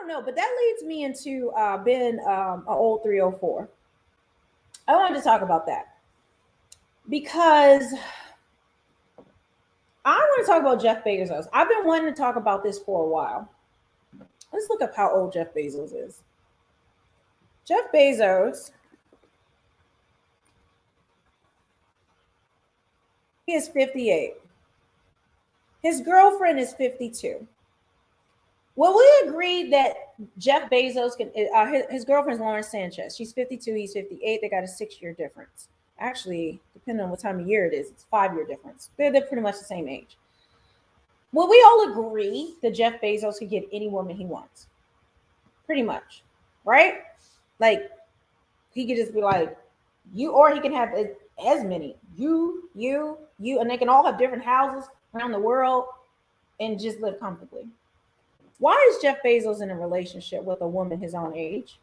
don't know, but that leads me into being an old 304. I wanted to talk about that because I want to talk about Jeff Bezos. I've been wanting to talk about this for a while. Let's look up how old Jeff Bezos is. Jeff Bezos, he is 58. His girlfriend is 52. Well, we agreed that Jeff Bezos can, his girlfriend is Lauren Sanchez. She's 52, he's 58. They got a 6-year difference. Actually, depending on what time of year it is, it's a 5-year difference. They're pretty much the same age. Well, we all agree that Jeff Bezos could get any woman he wants. Pretty much, right? Like, he could just be like, you, or he can have as many. You, and they can all have different houses around the world and just live comfortably. Why is Jeff Bezos in a relationship with a woman his own age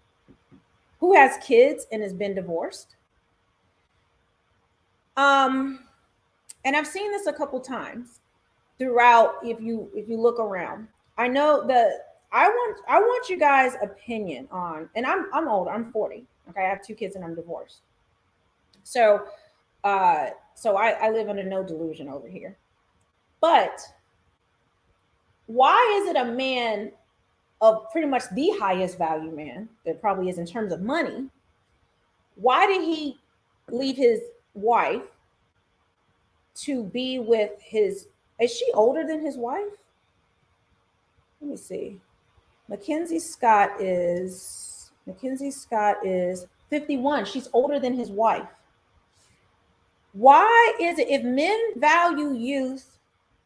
who has kids and has been divorced? And I've seen this a couple times throughout. If you look around, I know that I want you guys' opinion on, and I'm old, I'm 40. Okay, I have 2 kids and I'm divorced. So I live under no delusion over here. But why is it a man of pretty much the highest value man that probably is in terms of money? Why did he leave his wife to be with his, is she older than his wife? Let me see. Mackenzie Scott is 51. She's older than his wife. Why is it, if men value youth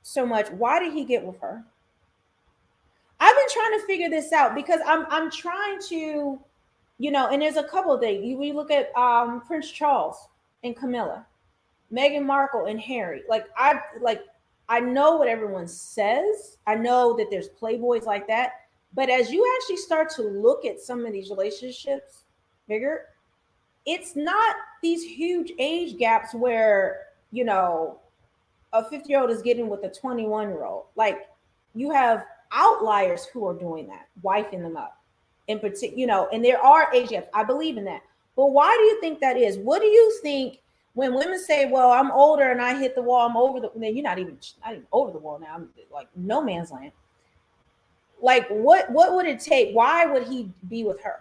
so much, why did he get with her? I've been trying to figure this out because I'm trying to, and there's a couple of things. We look at Prince Charles and Camilla, Meghan Markle and Harry. I know what everyone says. I know that there's playboys like that. But as you actually start to look at some of these relationships bigger, it's not these huge age gaps where, a 50-year-old is getting with a 21-year-old. Like, you have outliers who are doing that, wifing them up in particular, and there are age gaps. I believe in that. But why do you think that is? What do you think when women say, well, I'm older and I hit the wall, I'm over then you're not even over the wall now. I'm like no man's land. Like, what would it take? Why would he be with her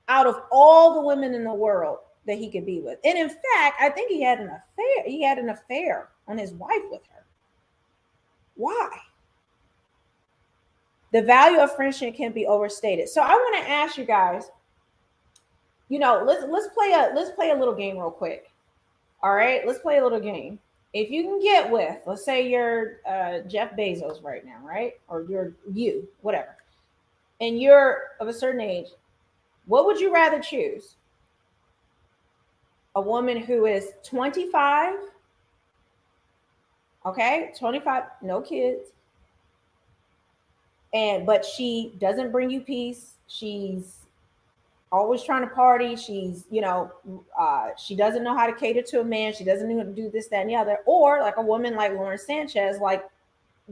out of all the women in the world that he could be with? And in fact, I think he had an affair. He had an affair on his wife with her. Why? The value of friendship can be overstated. So I want to ask you guys, let's play a little game real quick. All right, let's play a little game. If you can get with, let's say you're Jeff Bezos right now, right? Or you're whatever, and you're of a certain age, what would you rather choose? A woman who is 25, okay, 25, no kids, but she doesn't bring you peace. She's always trying to party. She's, she doesn't know how to cater to a man. She doesn't know how to do this, that, and the other. Or like a woman like Lauren Sanchez, like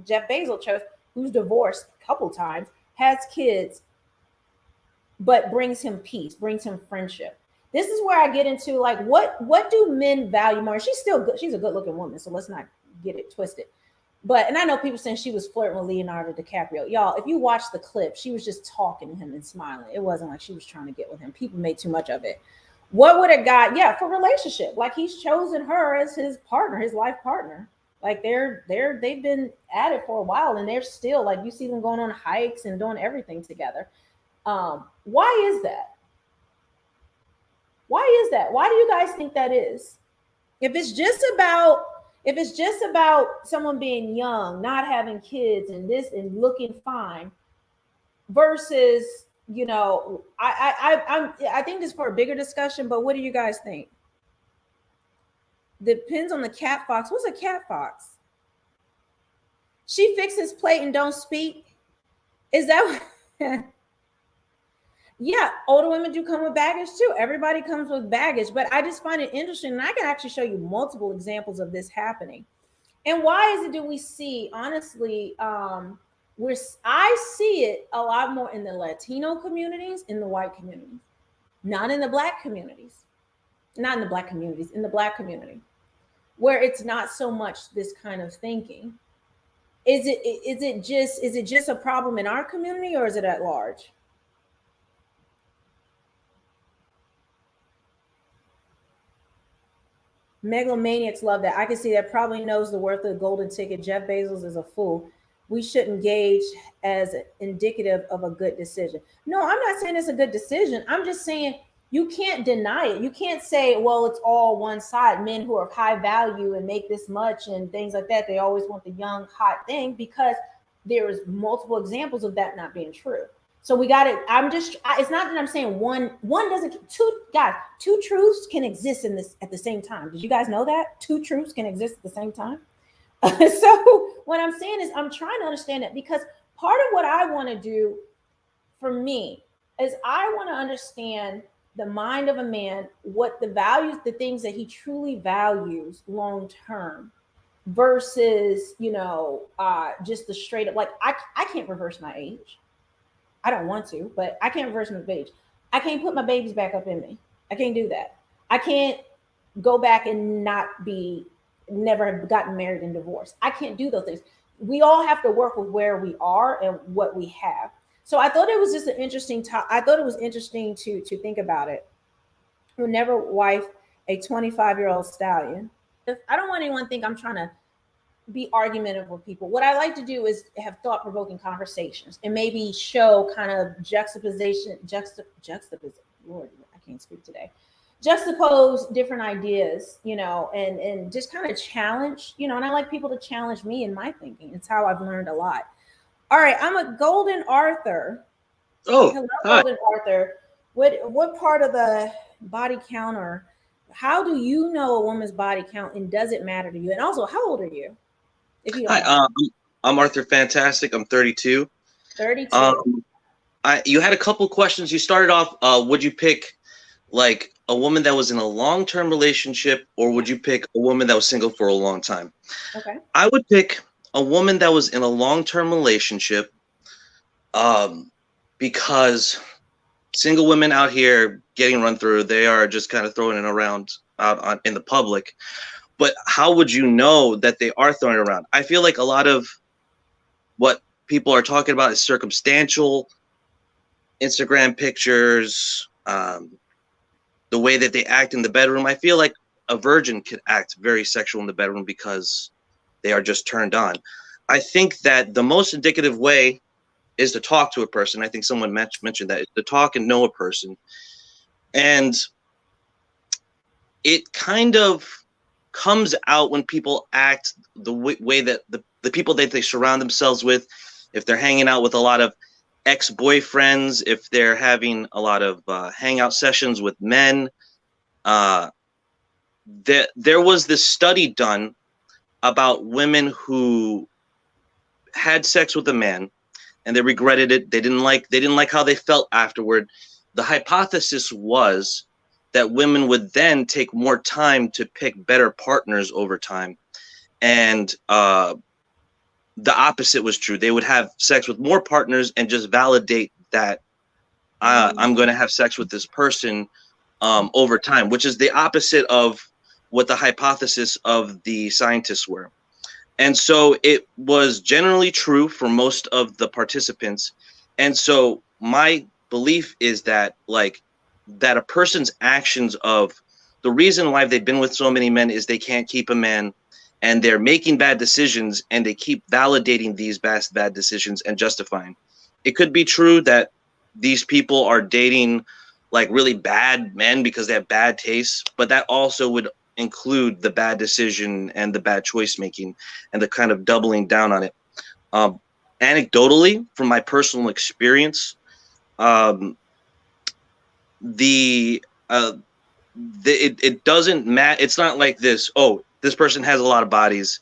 Jeff Bezos chose, who's divorced a couple times, has kids, but brings him peace, brings him friendship. This is where I get into like, what do men value more? She's still good. She's a good looking woman. So let's not get it twisted. And I know people saying she was flirting with Leonardo DiCaprio. Y'all, if you watch the clip, she was just talking to him and smiling. It wasn't like she was trying to get with him. People made too much of it. What would a guy, for relationship, like he's chosen her as his partner, his life partner. Like they've been at it for a while and they're still, like, you see them going on hikes and doing everything together. Why is that? Why is that? Why do you guys think that is? If it's just about someone being young, not having kids and this and looking fine versus, I think this is for a bigger discussion, but what do you guys think? Depends on the cat fox. What's a cat fox? She fixes plate and don't speak. Is that Yeah, older women do come with baggage too. Everybody comes with baggage, but I just find it interesting. And I can actually show you multiple examples of this happening. And why is it do we see, honestly, I see it a lot more in the Latino communities, in the white communities, not in the black communities, not in the black communities, in the black community, where it's not so much this kind of thinking. Is it just a problem in our community, or is it at large? Megalomaniacs love that. I can see that. Probably knows the worth of the golden ticket. Jeff Bezos is a fool. We shouldn't gauge as indicative of a good decision. No, I'm not saying it's a good decision. I'm just saying you can't deny it. You can't say, well, it's all one side. Men who are of high value and make this much and things like that, they always want the young, hot thing, because there is multiple examples of that not being true. So we got it. It's not that I'm saying one doesn't, two guys, two truths can exist in this at the same time. Did you guys know that? Two truths can exist at the same time. So what I'm saying is I'm trying to understand it, because part of what I want to do for me is I want to understand the mind of a man, what the values, the things that he truly values long term versus, just the straight up, like I can't reverse my age. I don't want to, but I can't reverse my age. I can't put my babies back up in me. I can't do that. I can't go back and never have gotten married and divorced. I can't do those things. We all have to work with where we are and what we have. So I thought it was just an interesting I thought it was interesting to think about it. You'll never wife a 25-year-old stallion. I don't want anyone to think I'm trying to be argumentative with people. What I like to do is have thought-provoking conversations and maybe show kind of juxtaposition. Lord, I can't speak today. Juxtapose different ideas, and just kind of challenge, and I like people to challenge me in my thinking. It's how I've learned a lot. All right, I'm a Golden Arthur. Oh, hello, hi. Golden Arthur. What part of the body count, or how do you know a woman's body count, and does it matter to you? And also, how old are you? If you don't Hi, I'm Arthur Fantastic. I'm 32. 32. You had a couple questions. You started off, would you pick like a woman that was in a long-term relationship, or would you pick a woman that was single for a long time? Okay. I would pick a woman that was in a long-term relationship, because single women out here getting run through, they are just kind of throwing it around in the public. But how would you know that they are throwing it around? I feel like a lot of what people are talking about is circumstantial, Instagram pictures, the way that they act in the bedroom. I feel like a virgin could act very sexual in the bedroom because they are just turned on. I think that the most indicative way is to talk to a person. I think someone mentioned that, to talk and know a person. And it kind of comes out when people act the way that the people that they surround themselves with, if they're hanging out with a lot of ex-boyfriends, if they're having a lot of hangout sessions with men. There was this study done about women who had sex with a man and they regretted it. They didn't like how they felt afterward. The hypothesis was that women would then take more time to pick better partners over time. And the opposite was true. They would have sex with more partners and just validate that I'm going to have sex with this person over time, which is the opposite of what the hypothesis of the scientists were. And so it was generally true for most of the participants. And so my belief is that that a person's actions, of the reason why they've been with so many men is they can't keep a man, and they're making bad decisions, and they keep validating these bad decisions and justifying. It could be true that these people are dating like really bad men because they have bad tastes, but that also would include the bad decision and the bad choice making and the kind of doubling down on it. Anecdotally, from my personal experience, it doesn't matter. It's not like this, oh, this person has a lot of bodies,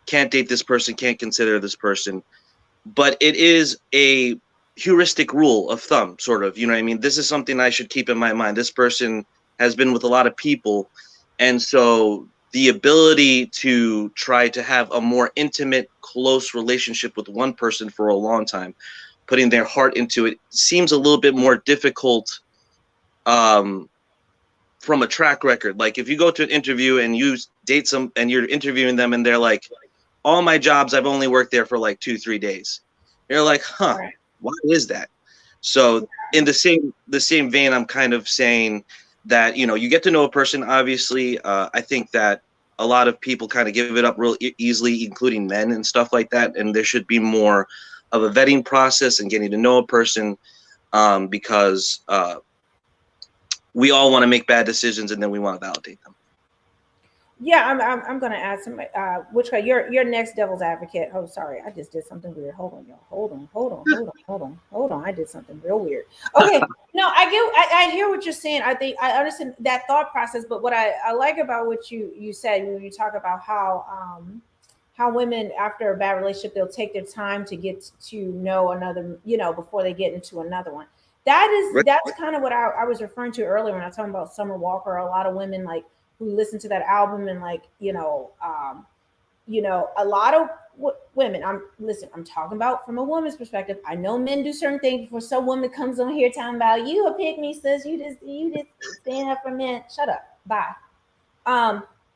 can't date this person, can't consider this person. But it is a heuristic rule of thumb, sort of, you know what I mean? This is something I should keep in my mind. This person has been with a lot of people, and so the ability to try to have a more intimate, close relationship with one person for a long time, putting their heart into it, seems a little bit more difficult from a track record. Like if you go to an interview and you date some and you're interviewing them and they're like, all my jobs, I've only worked there for like 2-3 days. You're like, huh, Right. why is that? So in the same vein, I'm kind of saying that, you know, you get to know a person, obviously. I think that a lot of people kind of give it up real easily, including men and stuff like that. And there should be more of a vetting process and getting to know a person, because we all want to make bad decisions and then we want to validate them. Yeah, I'm gonna add some. Which way? Your next devil's advocate. Oh, sorry, I just did something weird. Hold on, y'all. Hold on. I did something real weird. Okay, no, I hear what you're saying. I think I understand that thought process. But what I like about what you said when you talk about how women after a bad relationship, they'll take their time to get to know another, before they get into another one. That's kind of what I was referring to earlier when I was talking about Summer Walker. A lot of women like who listen to that album and like, a lot of women. I'm talking about from a woman's perspective. I know men do certain things. Before some woman comes on here talking about you a pick me, sis. You just stand up for men. Shut up. Bye.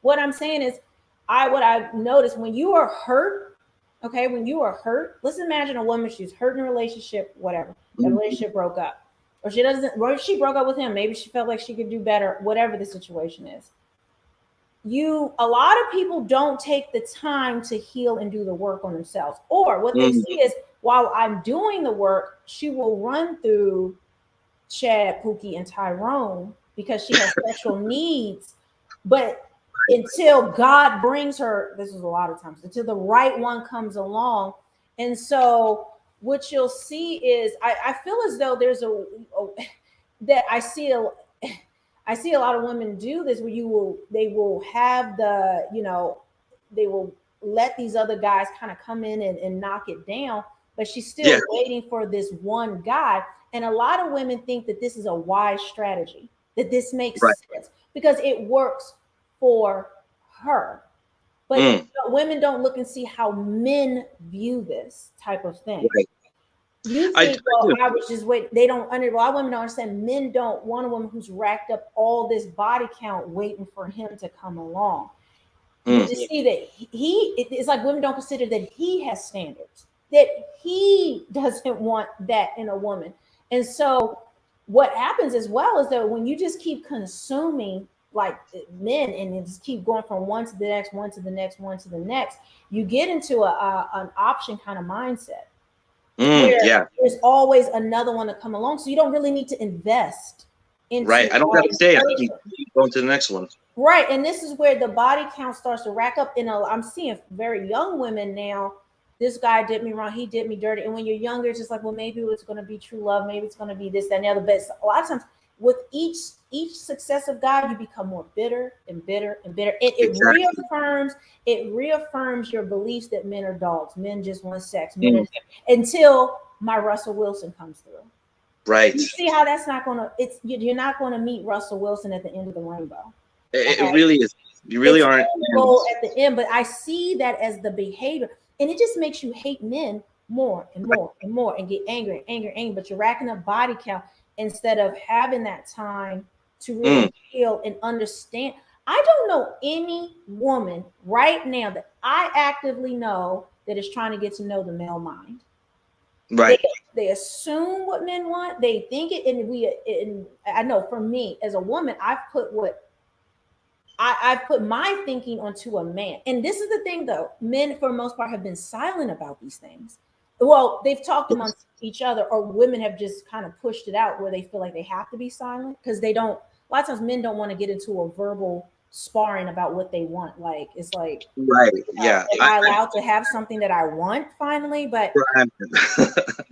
What I'm saying is, what I've noticed when you are hurt. Okay, when you are hurt, let's imagine a woman. She's hurt in a relationship, whatever. The relationship broke up, or she broke up with him. Maybe she felt like she could do better. Whatever the situation is. A lot of people don't take the time to heal and do the work on themselves. Or what they see is, while I'm doing the work, she will run through Chad, Pookie, and Tyrone because she has special needs. But until God brings her, this is a lot of times, until the right one comes along. And so what you'll see is, I feel as though there's that I see a lot of women do this where they will have they will let these other guys kind of come in and knock it down, but she's still waiting for this one guy. And a lot of women think that this is a wise strategy, that this makes sense because it works for her. But women don't look and see how men view this type of thing. Right. You think, I was just wait. They don't a lot of women don't understand. Men don't want a woman who's racked up all this body count waiting for him to come along. You just see that it's like women don't consider that he has standards, that he doesn't want that in a woman. And so what happens as well is that when you just keep consuming like men and you just keep going from one to the next, one to the next, one to the next, you get into an option kind of mindset. There's always another one to come along, so you don't really need to invest into I don't have to stay. I keep going to the next one. Right, and this is where the body count starts to rack up. I'm seeing very young women now. This guy did me wrong. He did me dirty. And when you're younger, it's just like, well, maybe it's going to be true love. Maybe it's going to be this, that, and the other. But a lot of times, with each successive guy, you become more bitter and bitter and bitter. It reaffirms your beliefs that men are dogs. Men just want sex. Until my Russell Wilson comes through. Right. You see how that's not going to. You're not going to meet Russell Wilson at the end of the rainbow. It really is. You really aren't. At the end, but I see that as the behavior, and it just makes you hate men more and more and more, and get angry. But you're racking up body count instead of having that time to really feel and understand. I don't know any woman right now that I actively know that is trying to get to know the male mind. Right. They assume what men want. They think it, and I know for me as a woman, I've put my thinking onto a man. And this is the thing though, men for the most part have been silent about these things. Well, they've talked amongst each other, or women have just kind of pushed it out where they feel like they have to be silent because they don't. A lot of times men don't want to get into a verbal sparring about what they want. Like, it's like, am I allowed to have something that I want finally? But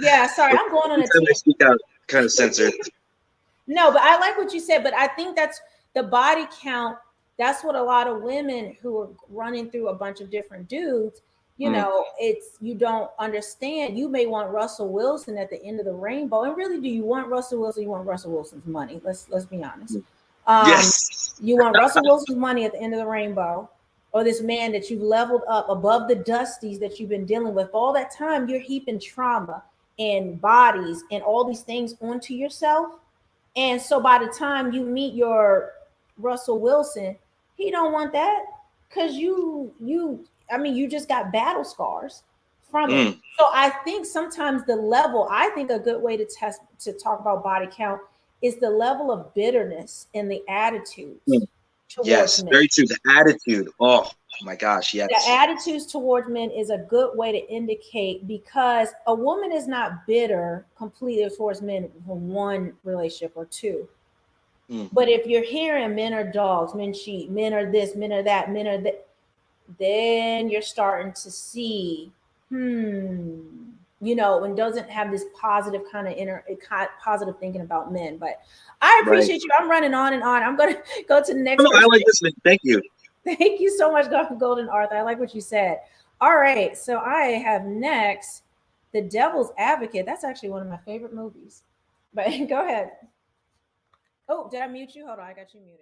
yeah, sorry, I'm going on a tangent. Speak out, kind of censored. No, but I like what you said, but I think that's the body count. That's what a lot of women who are running through a bunch of different dudes, it's, you don't understand. You may want Russell Wilson at the end of the rainbow. And really, do you want Russell Wilson? You want Russell Wilson's money. Let's be honest. Yes. You want Russell Wilson's money at the end of the rainbow. or this man that you've leveled up above the dusties that you've been dealing with. All that time you're heaping trauma and bodies and all these things onto yourself. And so by the time you meet your Russell Wilson, he don't want that, because I mean, you just got battle scars from it. Mm. So I think sometimes the level, I think a good way to test, to talk about body count, is the level of bitterness and the attitudes Mm. towards Yes, men. very true. The attitude. Oh my gosh, The yes. attitudes towards men is a good way to indicate, because a woman is not bitter completely towards men from one relationship or two. Mm. But if you're hearing men are dogs, men cheat, men are this, men are that, men are that, then you're starting to see, and doesn't have this positive kind of positive thinking about men. But I Right. appreciate you. I'm running on and on. I'm going to go to the next No, I person. like listening. Thank you. Thank you so much, Golden Arthur. I like what you said. All right, so I have next The Devil's Advocate. That's actually one of my favorite movies. But go ahead. Oh, did I mute you? Hold on, I got you muted.